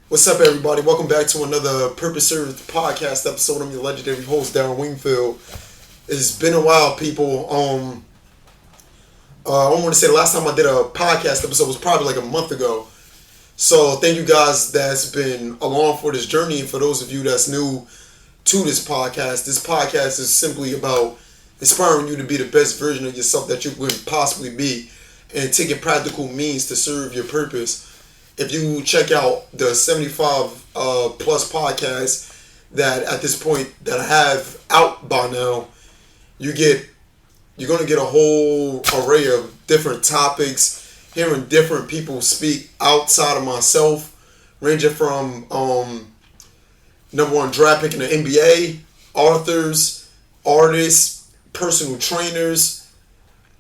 What's up, everybody? Welcome back to another Purpose Served podcast episode. I'm your legendary host, Darren Wingfield. It's been a while, people. I want to say the last time I did a podcast episode was probably like a month ago. So thank you guys that's been along for this journey, and for those of you that's new to this podcast is simply about inspiring you to be the best version of yourself that you could possibly be, and taking practical means to serve your purpose. If you check out the 75 plus podcasts that at this point that I have out by now, you're going to get a whole array of different topics, hearing different people speak outside of myself, ranging from number one draft pick in the NBA, authors, artists, personal trainers,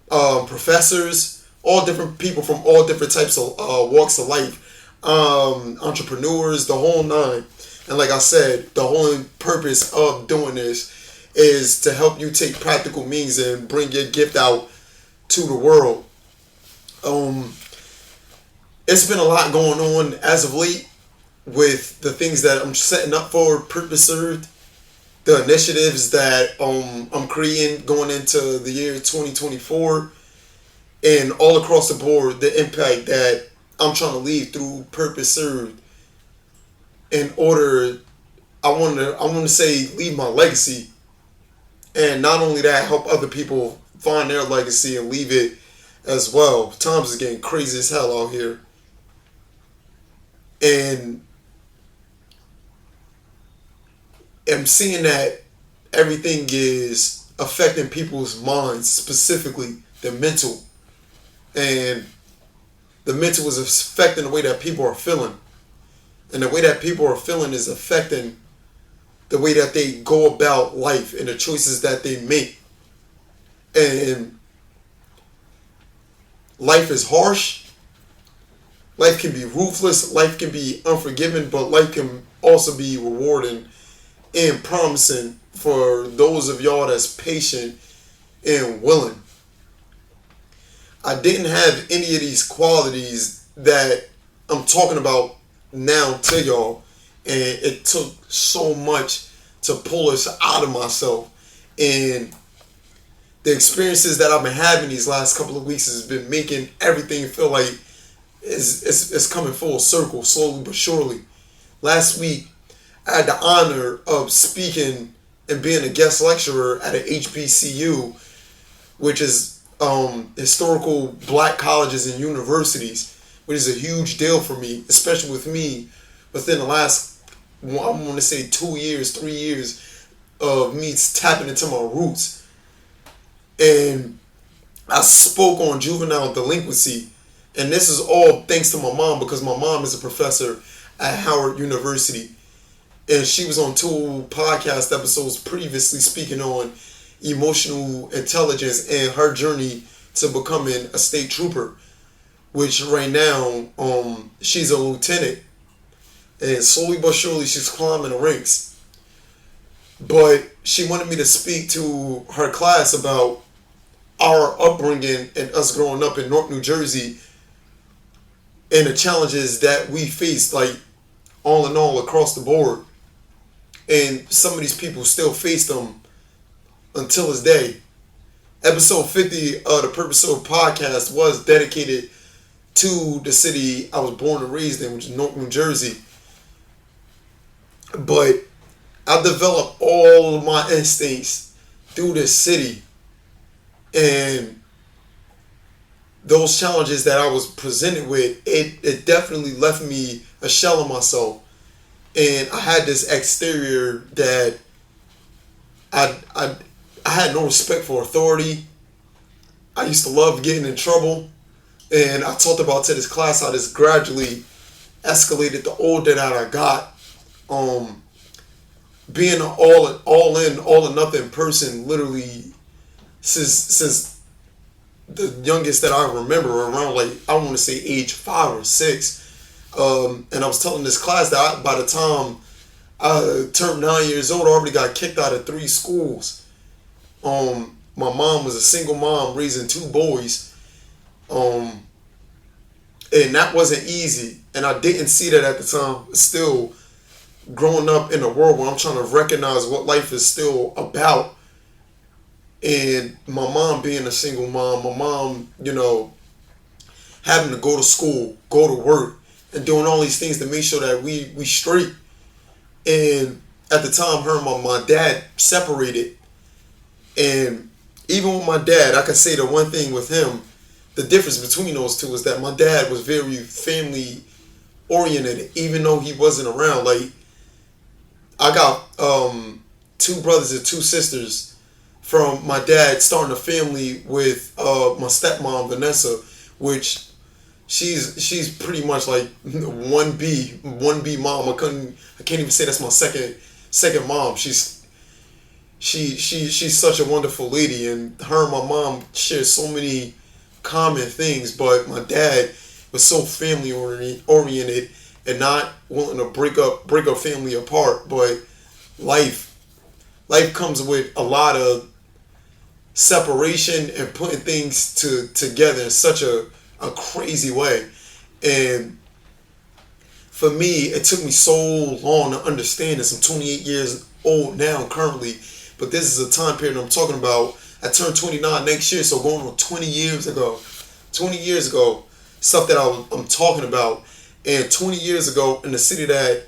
professors, all different people from all different types of walks of life, entrepreneurs, the whole nine. And like I said, the whole purpose of doing this is to help you take practical means and bring your gift out to the world. It's been a lot going on as of late with the things that I'm setting up for Purpose Served, the initiatives that I'm creating going into the year 2024, and all across the board, the impact that I'm trying to leave through Purpose Served. In order, I want to say leave my legacy, and not only that, help other people find their legacy and leave it as well. Times is getting crazy as hell out here, and I'm seeing that everything is affecting people's minds, specifically the mental, and the mental is affecting the way that people are feeling, and the way that people are feeling is affecting the way that they go about life and the choices that they make. And life is harsh. Life can be ruthless. Life can be unforgiving, but life can also be rewarding and promising for those of y'all that's patient and willing. I didn't have any of these qualities that I'm talking about now to y'all, and it took so much to pull us out of myself. And the experiences that I've been having these last couple of weeks has been making everything feel like it's coming full circle, slowly but surely. Last week, I had the honor of speaking and being a guest lecturer at an HBCU, which is historical black colleges and universities, which is a huge deal for me, especially with me within the last, I want to say 2 years, 3 years of me tapping into my roots. And I spoke on juvenile delinquency, and this is all thanks to my mom, because my mom is a professor at Howard University, and she was on 2 podcast episodes previously speaking on emotional intelligence and her journey to becoming a state trooper, which right now she's a lieutenant, and slowly but surely she's climbing the ranks. But she wanted me to speak to her class about our upbringing and us growing up in North New Jersey and the challenges that we faced, like all in all across the board. And some of these people still face them until this day. Episode 50 of the Purpose Served podcast was dedicated to the city I was born and raised in, which is North New Jersey. But I developed all of my instincts through this city, and those challenges that I was presented with, it definitely left me a shell of myself. And I had this exterior that I had no respect for authority. I used to love getting in trouble. And I talked about to this class how this gradually escalated the older that I got. Being an all in, all or nothing person, literally since the youngest that I remember, around, like, I want to say age 5 or 6. And I was telling this class that by the time I turned 9 years old, I already got kicked out of 3 schools. My mom was a single mom raising 2 boys. And that wasn't easy. And I didn't see that at the time. Still, growing up in a world where I'm trying to recognize what life is still about. And my mom being a single mom, my mom, having to go to school, go to work, and doing all these things to make sure that we straight. And at the time, her and my dad separated. And even with my dad, I could say the one thing with him, the difference between those two is that my dad was very family oriented, even though he wasn't around. Like, I got two brothers and two sisters from my dad starting a family with my stepmom Vanessa, which she's pretty much like 1B mom. I can't even say that's my second mom. She's such a wonderful lady, and her and my mom share so many common things. But my dad was so family oriented and not willing to break up family apart. But life comes with a lot of separation and putting things together in such a crazy way. And for me, it took me so long to understand this. I'm 28 years old now currently, but this is a time period I'm talking about. I turned 29 next year, so going on 20 years ago, stuff that I'm talking about. And 20 years ago, in the city that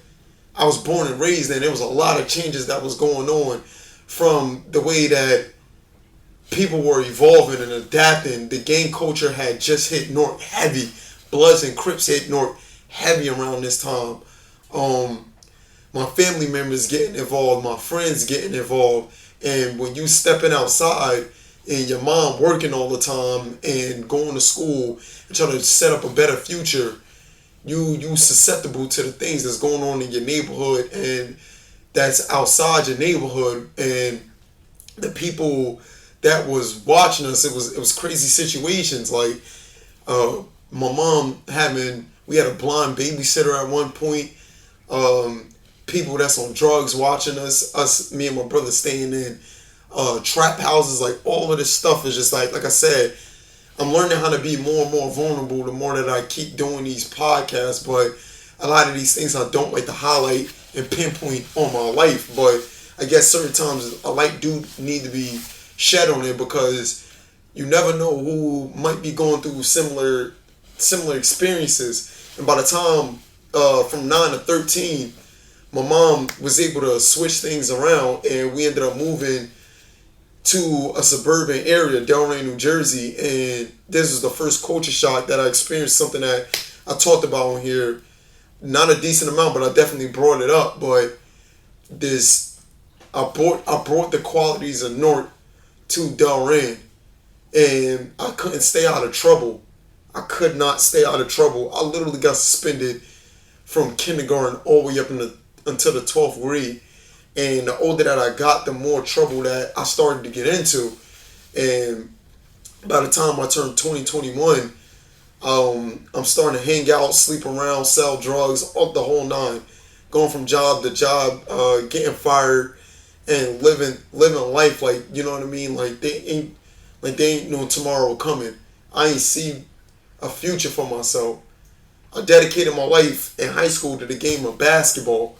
I was born and raised in, there was a lot of changes that was going on, from the way that people were evolving and adapting. The gang culture had just hit North heavy. Bloods and Crips hit North heavy around this time. My family members getting involved, my friends getting involved. And when you stepping outside and your mom working all the time and going to school and trying to set up a better future, you susceptible to the things that's going on in your neighborhood and that's outside your neighborhood. And the people that was watching us, it was crazy situations. Like my mom we had a blind babysitter at one point. People that's on drugs watching us, me and my brother staying in trap houses. Like, all of this stuff is just like I said, I'm learning how to be more and more vulnerable the more that I keep doing these podcasts. But a lot of these things I don't like to highlight and pinpoint on my life. But I guess certain times a light do need to be shed on it, because you never know who might be going through similar experiences. And by the time from 9 to 13, my mom was able to switch things around, and we ended up moving to a suburban area, Delray, New Jersey. And this was the first culture shock that I experienced, something that I talked about on here. Not a decent amount, but I definitely brought it up. But I brought the qualities of North to Delray, and I couldn't stay out of trouble. I could not stay out of trouble. I literally got suspended from kindergarten all the way up until the 12th grade. And the older that I got, the more trouble that I started to get into. And by the time I turned 2021, I'm starting to hang out, sleep around, sell drugs, all the whole nine. Going from job to job, getting fired, and living life like, you know what I mean? Like they ain't no tomorrow coming. I ain't see a future for myself. I dedicated my life in high school to the game of basketball.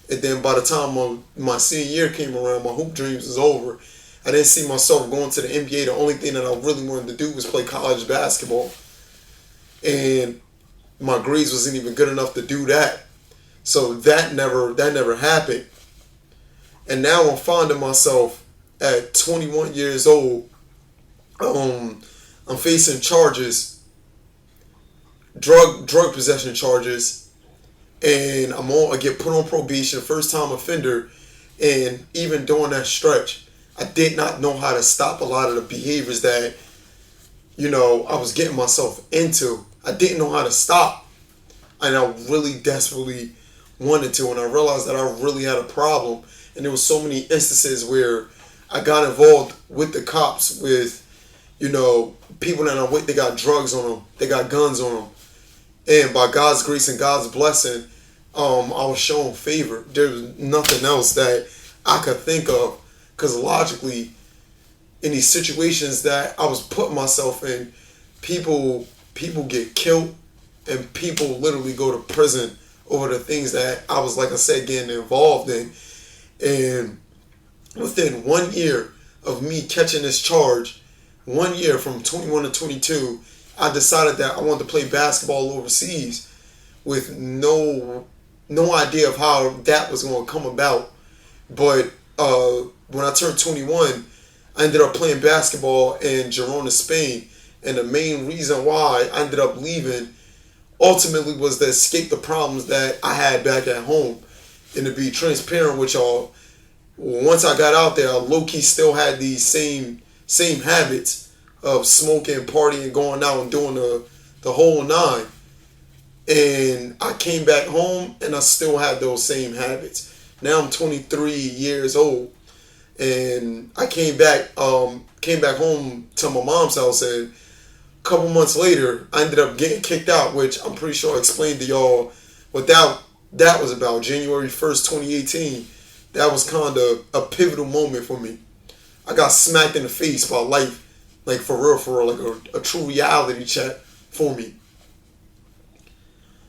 And then by the time my senior year came around, my hoop dreams was over. I didn't see myself going to the NBA. The only thing that I really wanted to do was play college basketball. And my grades wasn't even good enough to do that. So that never happened. And now I'm finding myself at 21 years old. I'm facing charges, drug possession charges, and I get put on probation, first time offender. And even during that stretch, I did not know how to stop a lot of the behaviors that, I was getting myself into. I didn't know how to stop, and I really desperately wanted to. And I realized that I really had a problem. And there was so many instances where I got involved with the cops with, people that I'm with, they got drugs on them, they got guns on them. And by God's grace and God's blessing, I was shown favor. There was nothing else that I could think of, because logically, in these situations that I was putting myself in, people get killed, and people literally go to prison over the things that I was, like I said, getting involved in. And within 1 year of me catching this charge, 1 year from 21 to 22, I decided that I wanted to play basketball overseas with no idea of how that was going to come about. But when I turned 21, I ended up playing basketball in Girona, Spain. And the main reason why I ended up leaving ultimately was to escape the problems that I had back at home. And to be transparent with y'all, once I got out there, I low-key still had these same habits of smoking, partying, going out and doing the whole nine. And I came back home and I still had those same habits. Now I'm 23 years old, and I came back home to my mom's house, and a couple months later I ended up getting kicked out, which I'm pretty sure I explained to y'all what that was about. January 1st, 2018. That was kind of a pivotal moment for me. I got smacked in the face by life, like for real, like a true reality check for me.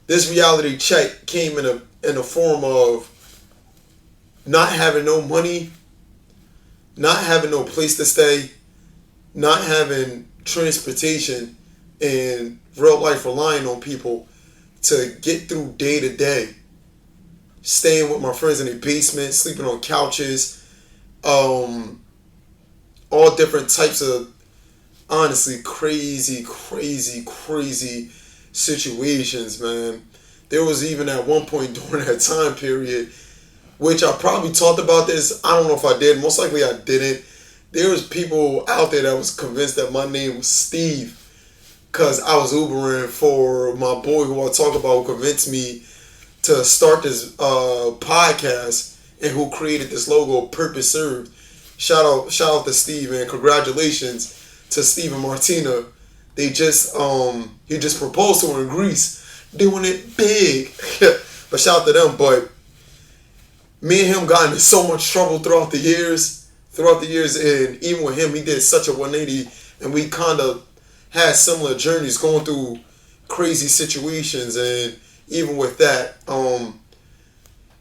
This reality check came in a form of not having no money, not having no place to stay, not having transportation, and real life relying on people to get through day to day. Staying with my friends in the basement, sleeping on couches, all different types of, honestly, crazy situations, man. There was even at one point during that time period, which I probably talked about this. I don't know if I did. Most likely I didn't. There was people out there that was convinced that my name was Steve because I was Ubering for my boy who I talk about, who convinced me to start this podcast and who created this logo, Purpose Served. Shout out to Steve, and congratulations to Steve and Martina. They just he just proposed to her in Greece, doing it big. But shout out to them. But me and him got into so much trouble throughout the years, and even with him, he did such a 180, and we kind of had similar journeys, going through crazy situations. And even with that,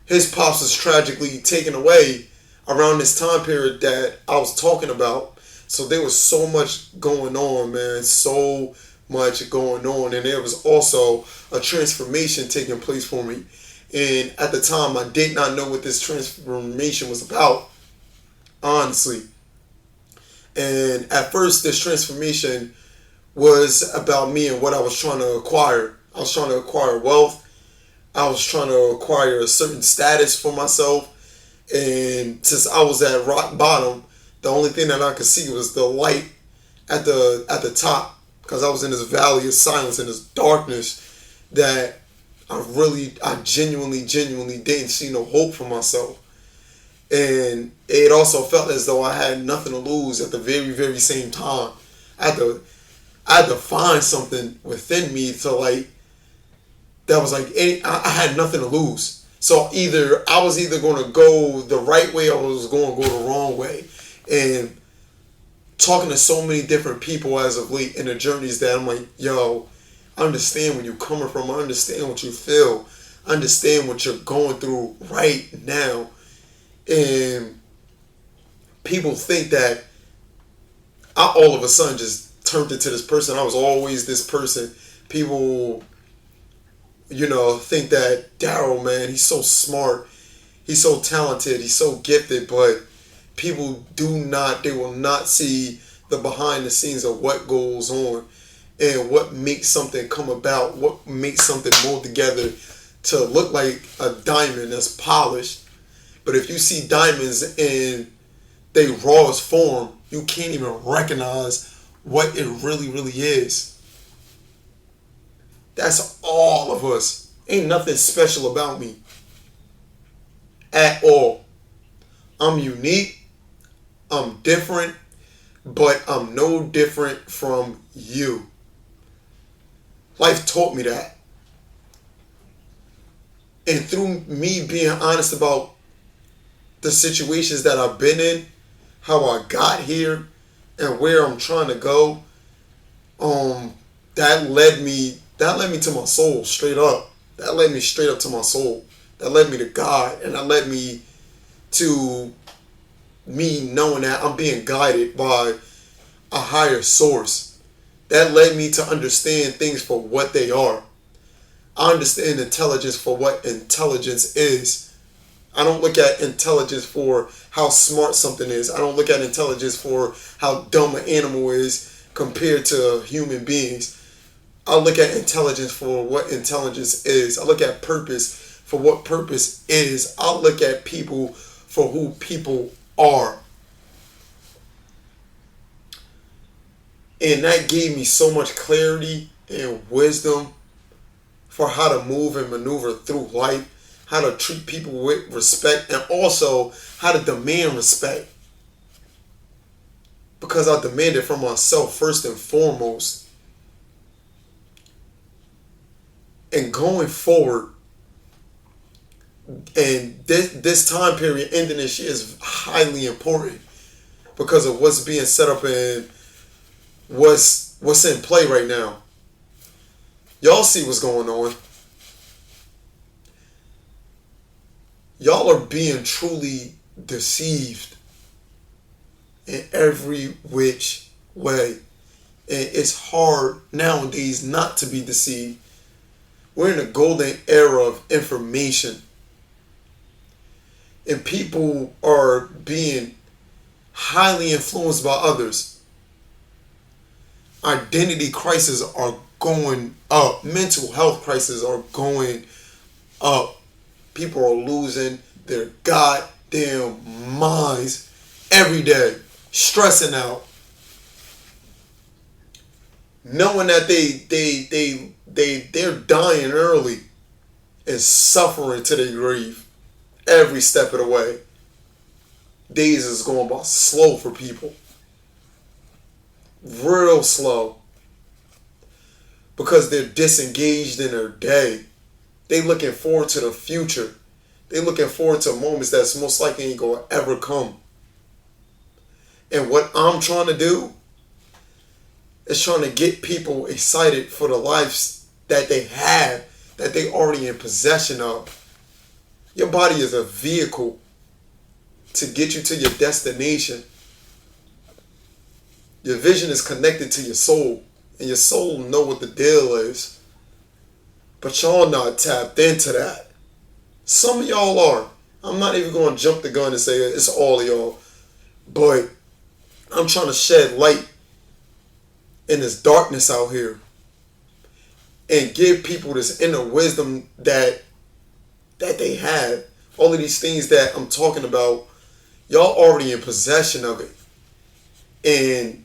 his pops was tragically taken away around this time period that I was talking about. So there was so much going on, man. So much going on. And there was also a transformation taking place for me. And at the time, I did not know what this transformation was about, honestly. And at first, this transformation was about me and what I was trying to acquire. I was trying to acquire wealth. I was trying to acquire a certain status for myself. And since I was at rock bottom, the only thing that I could see was the light at the top, because I was in this valley of silence and this darkness that I genuinely didn't see no hope for myself. And it also felt as though I had nothing to lose at the very, very same time. I had to find something within me to that was I had nothing to lose. So I was either going to go the right way or I was going to go the wrong way. And talking to so many different people as of late in the journeys that I'm like, yo, I understand where you're coming from. I understand what you feel. I understand what you're going through right now. And people think that I all of a sudden just turned into this person. I was always this person. People, think that Daryl, man, he's so smart. He's so talented. He's so gifted. But people they will not see the behind the scenes of what goes on and what makes something come about, what makes something mold together to look like a diamond that's polished. But if you see diamonds in their rawest form, you can't even recognize what it really, really is. That's all of us. Ain't nothing special about me at all. I'm unique. I'm different. But I'm no different from you. Life taught me that. And through me being honest about the situations that I've been in, how I got here, and where I'm trying to go, that led me That led me to my soul, straight up. That led me straight up to my soul. That led me to God, and that led me to me knowing that I'm being guided by a higher source. That led me to understand things for what they are. I understand intelligence for what intelligence is. I don't look at intelligence for how smart something is. I don't look at intelligence for how dumb an animal is compared to human beings. I look at intelligence for what intelligence is. I look at purpose for what purpose is. I look at people for who people are. And that gave me so much clarity and wisdom for how to move and maneuver through life, how to treat people with respect, and also how to demand respect. Because I demand it from myself first and foremost. And going forward, and this time period ending this year is highly important because of what's being set up and what's in play right now. Y'all see what's going on. Y'all are being truly deceived in every which way. And it's hard nowadays not to be deceived. We're in a golden era of information. And people are being highly influenced by others. Identity crises are going up. Mental health crises are going up. People are losing their goddamn minds every day. Stressing out. Knowing that they're dying early and suffering to their grave every step of the way. Days is going by slow for people. Real slow. Because they're disengaged in their day. They looking forward to the future. They looking forward to moments that's most likely ain't gonna ever come. And what I'm trying to do is trying to get people excited for the lives that they have, that they already in possession of. Your body is a vehicle to get you to your destination. Your vision is connected to your soul, and your soul know what the deal is. But y'all not tapped into that. Some of y'all are. I'm not even going to jump the gun and say it's all of y'all. But I'm trying to shed light in this darkness out here and give people this inner wisdom that they have. All of these things that I'm talking about, y'all already in possession of it. And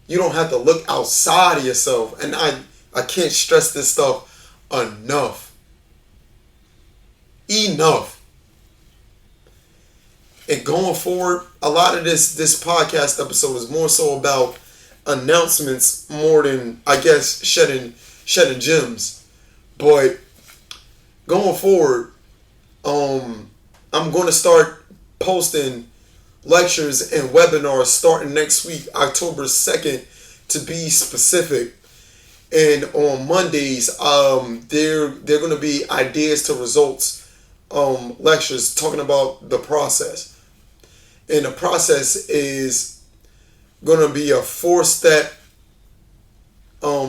you don't have to look outside of yourself. And I can't stress this stuff enough. Enough. And going forward, a lot of this podcast episode is more so about announcements more than, I guess, shedding gems. But going forward, I'm going to start posting lectures and webinars starting next week, October 2nd, to be specific. And on Mondays, they're going to be ideas to results lectures talking about the process. And the process is going to be a 4-step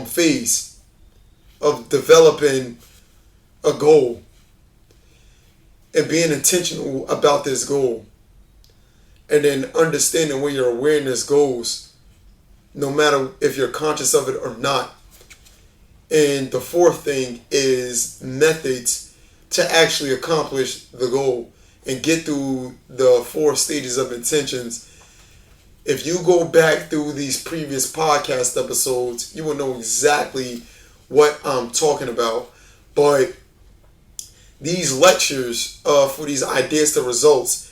phase of developing a goal and being intentional about this goal. And then understanding where your awareness goes, no matter if you're conscious of it or not. And the fourth thing is methods to actually accomplish the goal and get through the 4 stages of intentions. If you go back through these previous podcast episodes, you will know exactly what I'm talking about. But these lectures for these ideas to results,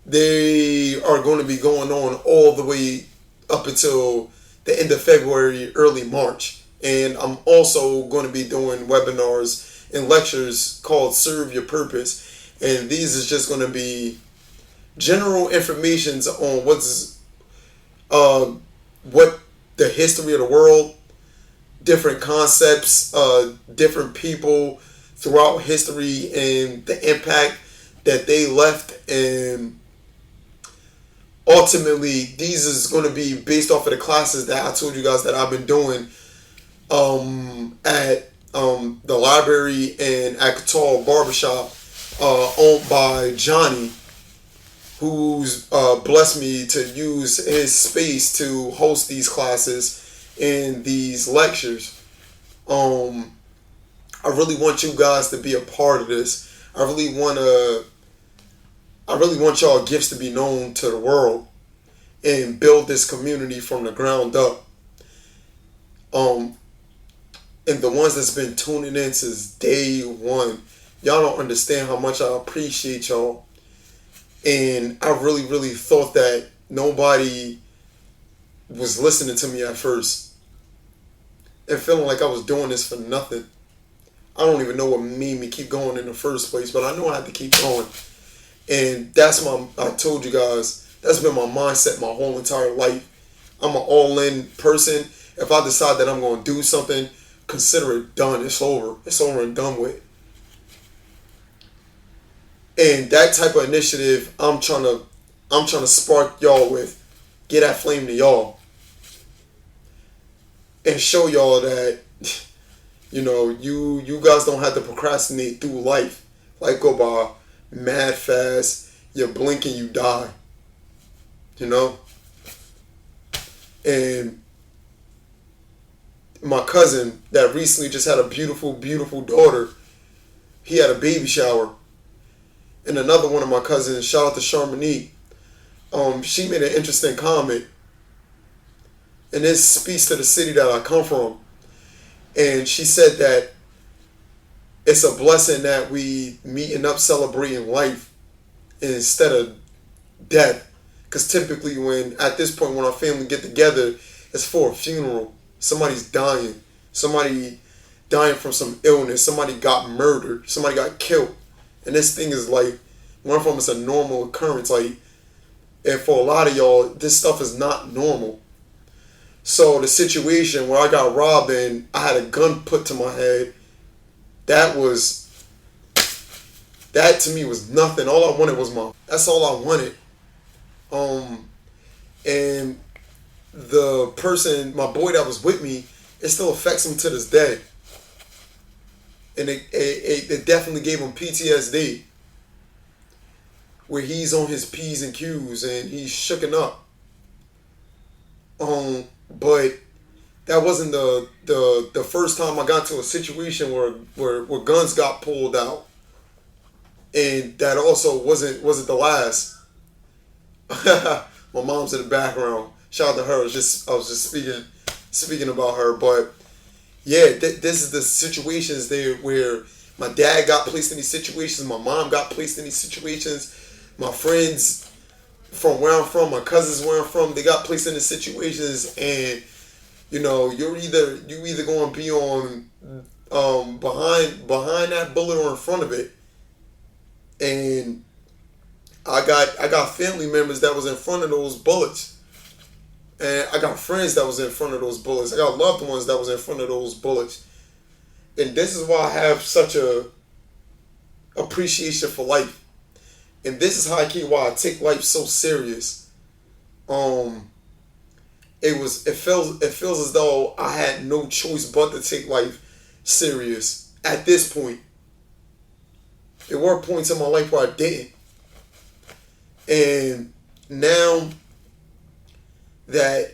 they are going to be going on all the way up until the end of February, early March. And I'm also going to be doing webinars and lectures called Serve Your Purpose. And these is just going to be general informations on what the history of the world, different concepts, different people throughout history, and the impact that they left. And ultimately, these is going to be based off of the classes that I told you guys that I've been doing at the library and at C.O.L.E Barbershop, owned by Johnny, who's blessed me to use his space to host these classes and these lectures. I really want you guys to be a part of this. I really want y'all gifts to be known to the world and build this community from the ground up. And the ones that's been tuning in since day one, y'all don't understand how much I appreciate y'all. And I really, really thought that nobody was listening to me at first and feeling like I was doing this for nothing. I don't even know what made me keep going in the first place, but I know I had to keep going. And I told you guys, that's been my mindset my whole entire life. I'm an all-in person. If I decide that I'm going to do something, consider it done. It's over. It's over and done with. And that type of initiative, I'm trying to spark y'all with. Get that flame to y'all. And show y'all that, you guys don't have to procrastinate through life. Life go by mad fast. You blink and you die. And my cousin that recently just had a beautiful, beautiful daughter, he had a baby shower. And another one of my cousins, shout out to Charmonique, she made an interesting comment. And this speaks to the city that I come from. And she said that it's a blessing that we meeting up celebrating life instead of death. Because typically at this point when our family get together, it's for a funeral. Somebody's dying. Somebody dying from some illness. Somebody got murdered. Somebody got killed. And this thing is like, one from it's a normal occurrence. Like, and for a lot of y'all, this stuff is not normal. So the situation where I got robbed and I had a gun put to my head, that to me was nothing. All I wanted was that's all I wanted. And the person, my boy that was with me, it still affects him to this day. And it definitely gave him PTSD. Where he's on his P's and Q's and he's shooken up. But that wasn't the first time I got to a situation where guns got pulled out. And that also wasn't the last. My mom's in the background. Shout out to her. I was just speaking about her. But yeah, this is the situations there where my dad got placed in these situations. My mom got placed in these situations. My friends from where I'm from, my cousins where I'm from, they got placed in these situations. And you're either going to be on behind that bullet or in front of it. And I got family members that was in front of those bullets. And I got friends that was in front of those bullets. I got loved ones that was in front of those bullets. And this is why I have such a appreciation for life. And this is why I take life so serious. It feels as though I had no choice but to take life serious at this point. There were points in my life where I didn't. And now that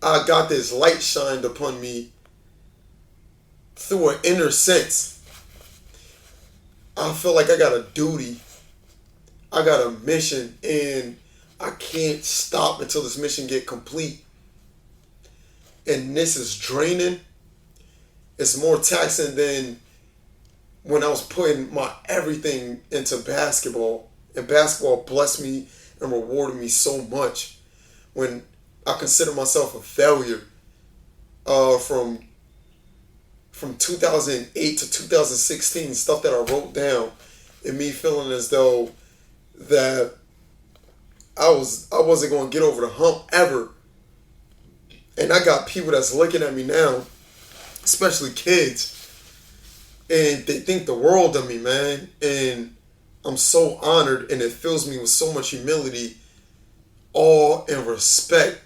I got this light shined upon me through an inner sense, I feel like I got a duty. I got a mission, and I can't stop until this mission get complete. And this is draining. It's more taxing than when I was putting my everything into basketball. And basketball blessed me and rewarded me so much. When I consider myself a failure from 2008 to 2016, stuff that I wrote down, and me feeling as though that I wasn't going to get over the hump ever. And I got people that's looking at me now, especially kids, and they think the world of me, man. And I'm so honored, and it fills me with so much humility, awe, and respect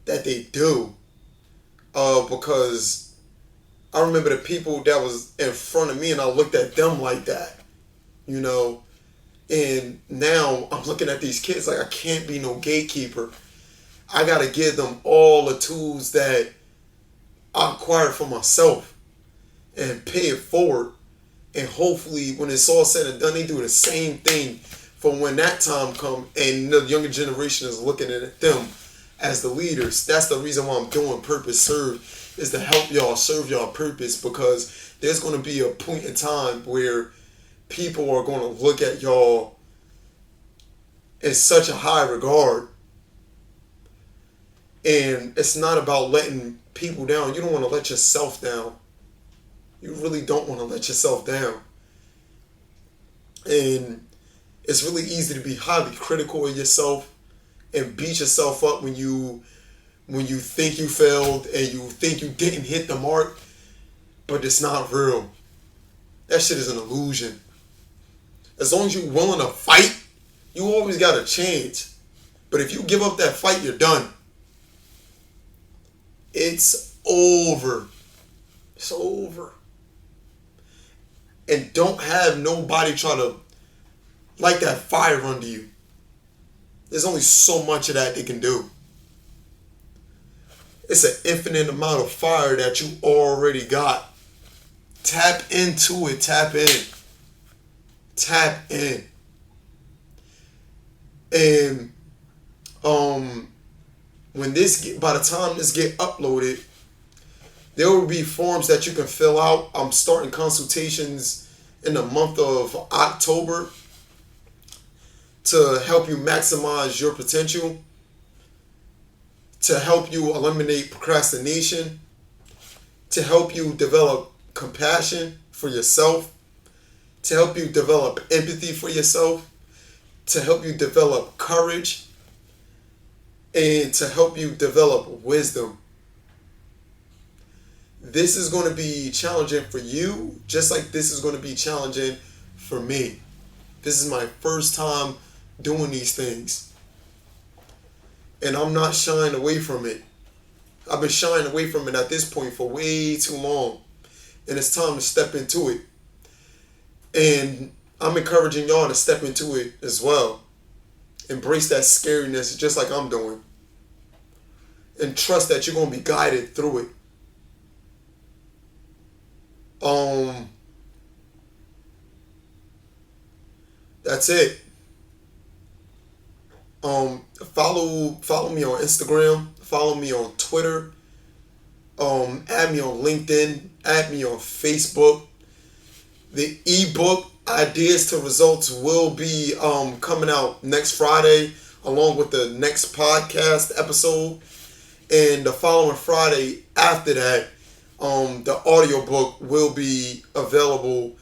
that they do. Because I remember the people that was in front of me, and I looked at them like that, you know. And now I'm looking at these kids like I can't be no gatekeeper. I gotta give them all the tools that I acquired for myself and pay it forward. And hopefully, when it's all said and done, they do the same thing for when that time comes and the younger generation is looking at them as the leaders. That's the reason why I'm doing Purpose Serve, is to help y'all serve y'all purpose, because there's going to be a point in time where people are going to look at y'all in such a high regard. And it's not about letting people down. You don't want to let yourself down. You really don't want to let yourself down. And it's really easy to be highly critical of yourself and beat yourself up when you think you failed and you think you didn't hit the mark, but it's not real. That shit is an illusion. As long as you're willing to fight, you always got a chance. But if you give up that fight, you're done. It's over. It's over. And don't have nobody try to light that fire under you. There's only so much of that they can do. It's an infinite amount of fire that you already got. Tap into it. Tap in. Tap in. And by the time this get uploaded, there will be forms that you can fill out. I'm starting consultations in the month of October to help you maximize your potential, to help you eliminate procrastination, to help you develop compassion for yourself, to help you develop empathy for yourself, to help you develop courage, and to help you develop wisdom. This is going to be challenging for you, just like this is going to be challenging for me. This is my first time doing these things. And I'm not shying away from it. I've been shying away from it at this point for way too long. And it's time to step into it. And I'm encouraging y'all to step into it as well. Embrace that scariness just like I'm doing. And trust that you're going to be guided through it. That's it. Follow me on Instagram, follow me on Twitter, add me on LinkedIn, add me on Facebook. The eBook Ideas to Results will be coming out next Friday along with the next podcast episode, and the following Friday after that the audiobook will be available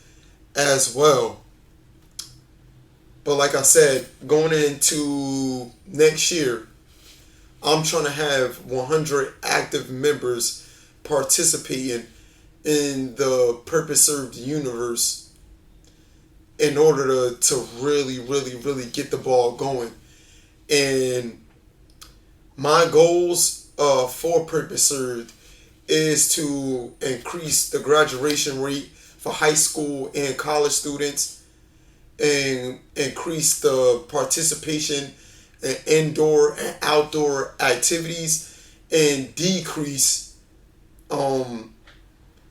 as well. But like I said, going into next year, I'm trying to have 100 active members participating in the Purpose Served universe in order to really, really, really get the ball going. And my goals for Purpose Served is to increase the graduation rate for high school and college students, and increase the participation in indoor and outdoor activities, and decrease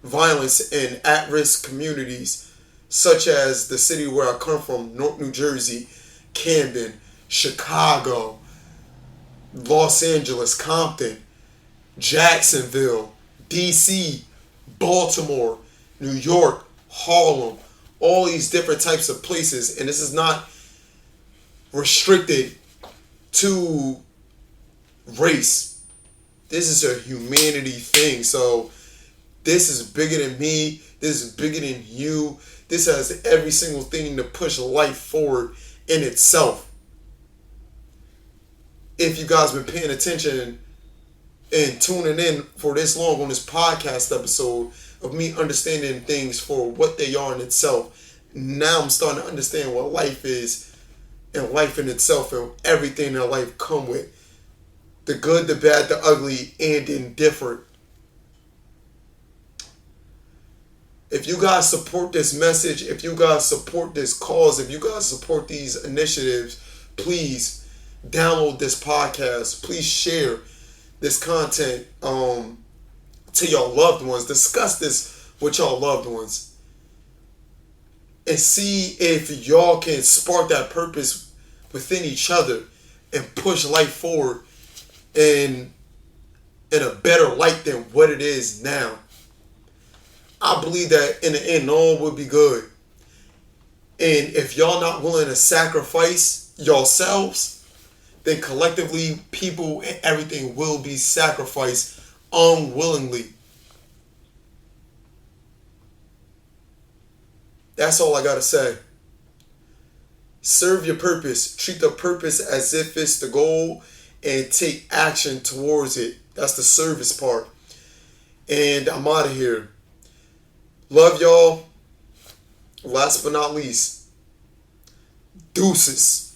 violence in at-risk communities such as the city where I come from, North New Jersey, Camden, Chicago, Los Angeles, Compton, Jacksonville, DC, Baltimore, New York, Harlem, all these different types of places. And this is not restricted to race. This is a humanity thing. So this is bigger than me. This is bigger than you. This has every single thing to push life forward in itself. If you guys been paying attention and tuning in for this long on this podcast episode of me understanding things for what they are in itself. Now I'm starting to understand what life is and life in itself and everything that life come with. The good, the bad, the ugly, and indifferent. If you guys support this message, if you guys support this cause, if you guys support these initiatives, please download this podcast. Please share this content to your loved ones. Discuss this with your loved ones. And see if y'all can spark that purpose within each other and push life forward in a better light than what it is now. I believe that in the end, all will be good. And if y'all not willing to sacrifice yourselves, then collectively, people and everything will be sacrificed unwillingly. That's all I gotta say. Serve your purpose. Treat the purpose as if it's the goal and take action towards it. That's the service part. And I'm out of here. Love y'all. Last but not least, deuces.